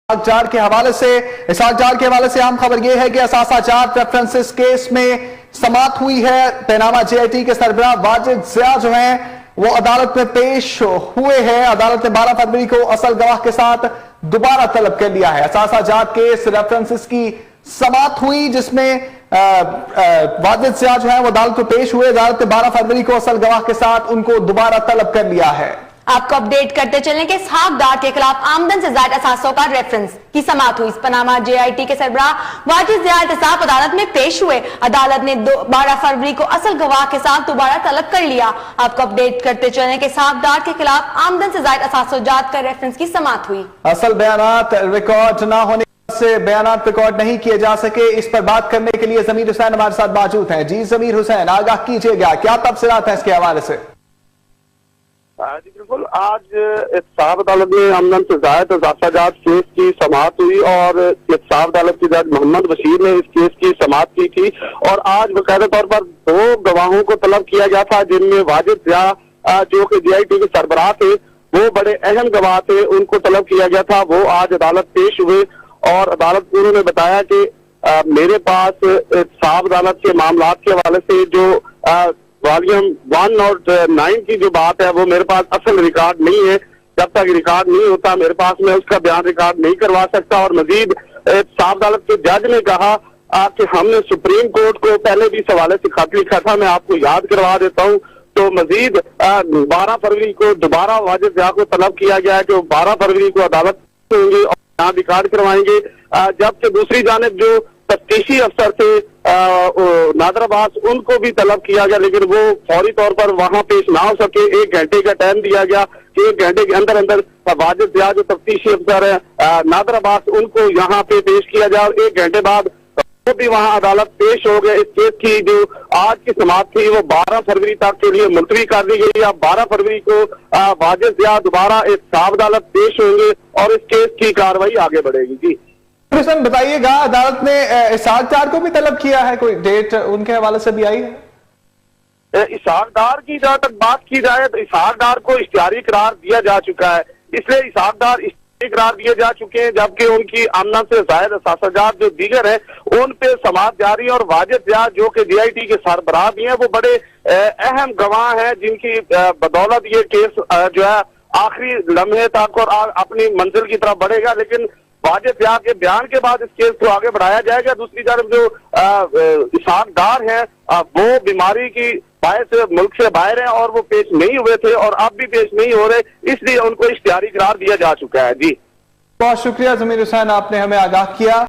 Jar के हवाले से अहम खबर यह है कि असासा जात रेफरेंसेस केस में समाअत हुई है। पनामा जेआईटी के सरबराह वाजिद ज़िया जो हैं वो अदालत में पेश हुए हैं। अदालत ने 12 फरवरी को असल गवाह के साथ दोबारा तलब कर लिया है। असासा जात केस रेफरेंसेस की समाअत हुई जिसमें वाजिद ज़िया जो है वो अदालत में पेश हुए। अदालत ने 12 फरवरी को असल गवाह के साथ उनको दोबारा तलब कर लिया है। आपको अपडेट करते चलने के इसहाकदार के खिलाफ आमदन से ज्यादा असासों का रेफरेंस की समाअत हुई। पनामा जेआईटी के सरबराह वाजिद ज़िया एहतसाब अदालत में पेश हुए। अदालत ने 12 फरवरी को असल गवाह के साथ दोबारा तलब कर लिया। आपको अपडेट करते चलने के इसहाकदार के खिलाफ आमदन से ज्यादा असासों जात का रेफरेंस की समाअत हुई। असल बयानात रिकॉर्ड न होने से बयानात रिकॉर्ड नहीं किए जा सके, इस पर बात करने के लिए जमीर हुसैन हमारे साथ मौजूद हैं। जी जमीर हुसैन, आगाह कीजिएगा, क्या तफसीलात है इसके हवाले से? जी बिल्कुल, आज एहतसाब अदालत में आमदन से ज़ायद असासा जात केस की समाअत हुई और एहतसाब अदालत के जज मोहम्मद बशीर ने इस केस की समाअत की थी। और आज बाकायदा तौर पर 2 गवाहों को तलब किया गया था, जिनमें वाजिद ज़िया जो कि जेआईटी के सरबराह थे, वो बड़े अहम गवाह थे, उनको तलब किया गया था। वो आज अदालत पेश हुए और अदालत को उन्होंने बताया कि मेरे पास एहतसाब अदालत के मामलात के हवाले से जो वॉल्यूम 1 और 9 की जो बात है वो मेरे पास असल रिकॉर्ड नहीं है। जब तक रिकॉर्ड नहीं होता मेरे पास, मैं उसका बयान रिकॉर्ड नहीं करवा सकता। और मजीद एहतसाब अदालत के जज ने कहा कि हमने सुप्रीम कोर्ट को पहले भी इस हवाले से खत लिखा था, मैं आपको याद करवा देता हूँ। तो मजीद 12 फरवरी को दोबारा वाजिद ज़िया को तलब किया गया है कि वो 12 फरवरी को अदालत होंगे और यहाँ रिकॉर्ड करवाएंगे। जबकि दूसरी जानिब जो तफ्तीशी अफसर थे नादर अब्बास, उनको भी तलब किया गया, लेकिन वो फौरी तौर पर वहां पेश ना हो सके। 1 घंटे का टाइम दिया गया कि 1 घंटे के अंदर अंदर वाजिद ज़िया जो तफ्तीशी अफसर है नादर अब्बास, उनको यहाँ पे पेश किया जाए। 1 घंटे बाद वो भी वहां अदालत पेश हो गए। इस केस की जो आज की समाअत थी वो 12 फरवरी तक के लिए मुलतवी कर दी गई। अब 12 फरवरी को वाजिद ज़िया दोबारा एहतसाब अदालत पेश होंगे और इस केस की कार्रवाई आगे बढ़ेगी। जी बताइएगा, अदालत ने इसहाकदार को भी तलब किया है, कोई डेट उनके हवाले से भी आई है? इसहाकदार की जहां तक बात की जाए तो इसहाकदार को इख्तियारी करार दिया जा चुका है, इसलिए इसहाकदार इख्तियारी करार दिए जा चुके हैं। जबकि उनकी आमदन से ज़ायद असासा जात जो दीगर है उन पे समाअत जारी। और वाजिद ज़िया जो कि जेआईटी के सरबराह भी हैं, वो बड़े अहम गवाह हैं, जिनकी बदौलत ये केस जो है आखिरी लम्हे तक और अपनी मंजिल की तरफ बढ़ेगा। लेकिन वाजिद ज़िया के बयान के बाद इस केस को आगे बढ़ाया जाएगा। दूसरी तरफ जो इसहाकदार हैं वो बीमारी की बायस मुल्क से बाहर हैं और वो पेश नहीं हुए थे और अब भी पेश नहीं हो रहे, इसलिए उनको इख्तियारी करार दिया जा चुका है। जी बहुत शुक्रिया जमीर हुसैन, आपने हमें आगाह किया।